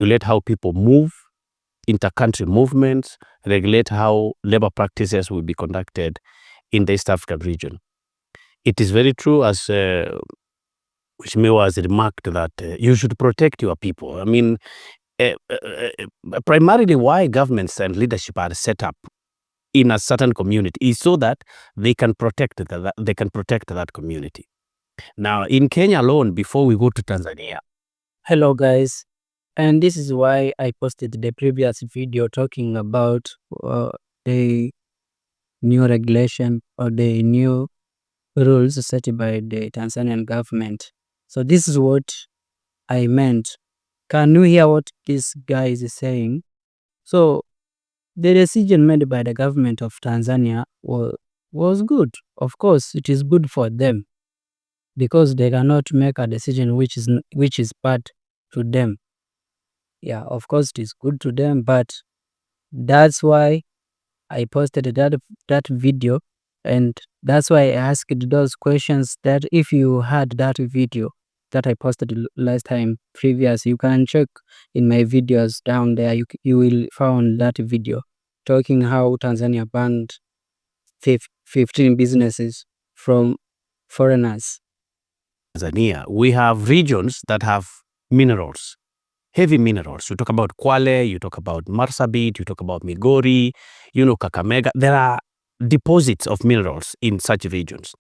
regulate how people move, inter-country movements, regulate how labor practices will be conducted in the East African region. It is very true, as Mheshimiwa has remarked, that you should protect your people. I mean, primarily why governments and leadership are set up in a certain community is so that they can protect that community. Now, in Kenya alone, before we go to Tanzania. Hello guys, and this is why I posted the previous video talking about the new regulation or the new rules set by the Tanzanian government. So this is what I meant. Can you hear what this guy is saying? So the decision made by the government of Tanzania was good. Of course, it is good for them because they cannot make a decision which is bad to them. Yeah, of course it is good to them, but that's why I posted that video, and that's why I asked those questions. That if you had that video that I posted last time previous, you can check in my videos down there. You will find that video talking how Tanzania banned 15 businesses from foreigners. Tanzania, we have regions that have minerals, heavy minerals. You talk about Kwale, you talk about Marsabit, you talk about Migori, Kakamega. There are deposits of minerals in such regions.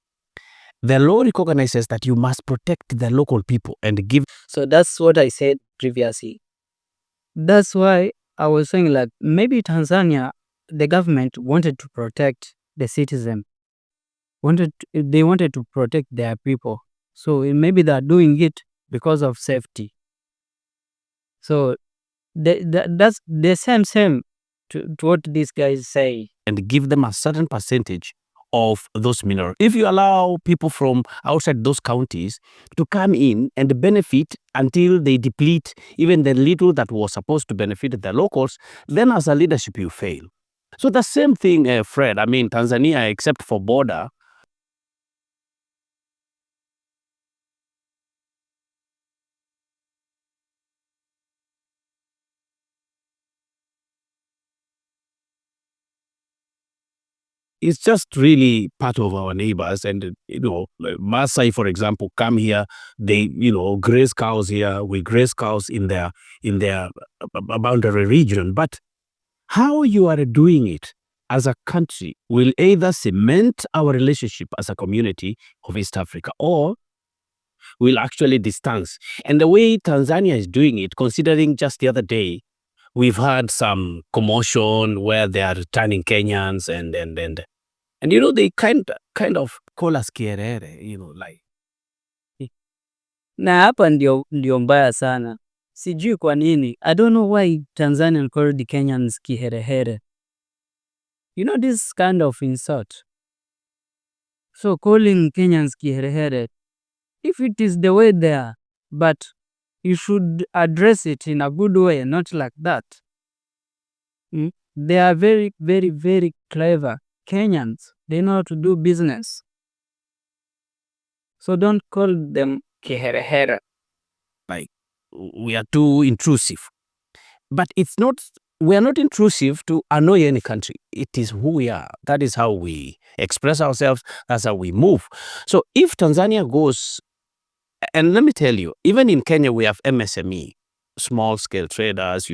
The law recognizes that you must protect the local people and give. So that's what I said previously. That's why I was saying, like, maybe Tanzania, the government wanted to protect the citizen. They wanted to protect their people. So maybe they're doing it because of safety. So that's the same to what these guys say. And give them a certain percentage of those minerals. If you allow people from outside those counties to come in and benefit until they deplete even the little that was supposed to benefit the locals, then as a leadership you fail. So the same thing, Fred. I mean, Tanzania, except for border, it's just really part of our neighbors. And, like Maasai, for example, come here, they, graze cows here. We graze cows in their boundary region. But how you are doing it as a country will either cement our relationship as a community of East Africa or will actually distance. And the way Tanzania is doing it, considering just the other day, we've had some commotion where they are returning Kenyans and they kind of call us Kiherehere, like. Na hapa ndio mbaya sana. Sijui kwa nini. I don't know why Tanzanian called the Kenyans Kiherehere. This kind of insult. So calling Kenyans Kiherehere, if it is the way they are, but you should address it in a good way, not like that. They are very, very, very clever. Kenyans, they know how to do business. So don't call them Kiherehere. Like, we are too intrusive. But we are not intrusive to annoy any country. It is who we are. That is how we express ourselves. That's how we move. So if Tanzania goes, and let me tell you, even in Kenya, we have MSME, small scale traders,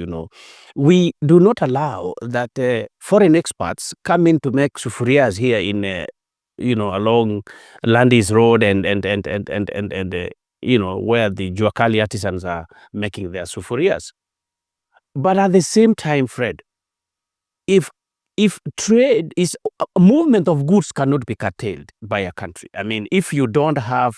we do not allow that foreign experts come in to make sufurias here in, along Landis Road and where the Juakali artisans are making their sufurias. But at the same time, Fred, if trade is a movement of goods cannot be curtailed by a country. I mean, if you don't have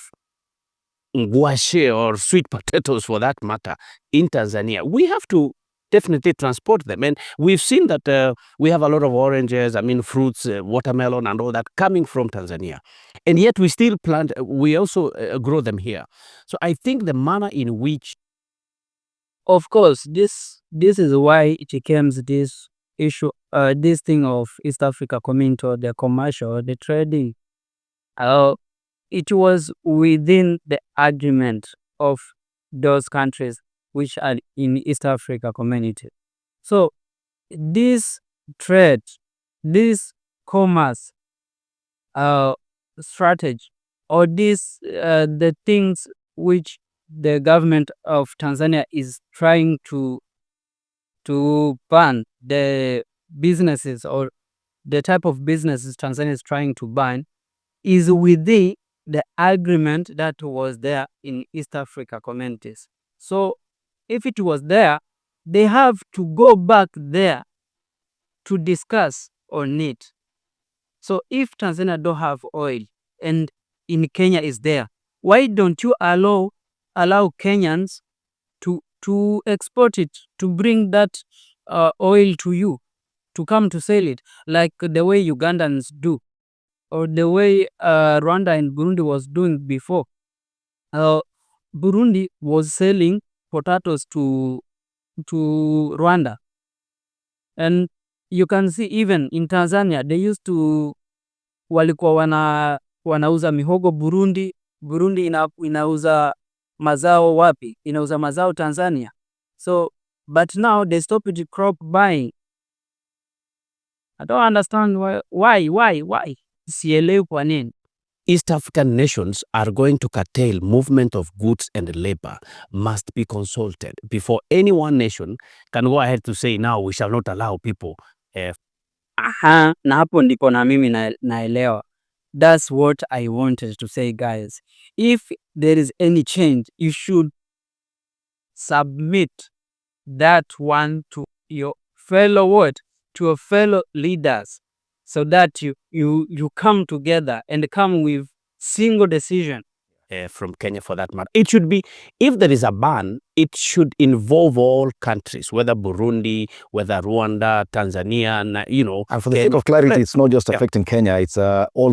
ngwashe or sweet potatoes for that matter in Tanzania, we have to definitely transport them. And we've seen that we have a lot of oranges, fruits, watermelon and all that coming from Tanzania. And yet we still we also grow them here. So I think the manner in which. Of course, this is why it becomes this issue, this thing of East Africa community, or the commercial, the trading. It was within the agreement of those countries. which are in East Africa community. So this trade, this commerce strategy, or this the things which the government of Tanzania is trying to ban, the businesses or the type of businesses Tanzania is trying to ban, is within the agreement that was there in East Africa communities. So if it was there, they have to go back there to discuss on it. So if Tanzania don't have oil and in Kenya is there, why don't you allow Kenyans to export it, to bring that oil to you, to come to sell it, like the way Ugandans do, or the way Rwanda and Burundi was doing before. Burundi was selling potatoes to Rwanda, and you can see even in Tanzania they used to, walikuwa wanauza mihogo Burundi. Burundi inauza mazao wapi? Inauza mazao Tanzania. So but now they stopped crop buying. I don't understand why. Sielewi kwa nini. East African nations are going to curtail movement of goods and labor must be consulted before any one nation can go ahead to say now we shall not allow people. Na hapo ndipo na mimi naelewa. That's what I wanted to say, guys. If there is any change, you should submit that one to your fellow to your fellow leaders, so that you come together and come with single decision. From Kenya for that matter. It should be, if there is a ban, it should involve all countries, whether Burundi, whether Rwanda, Tanzania, And for the sake of clarity, it's not just affecting Kenya, it's all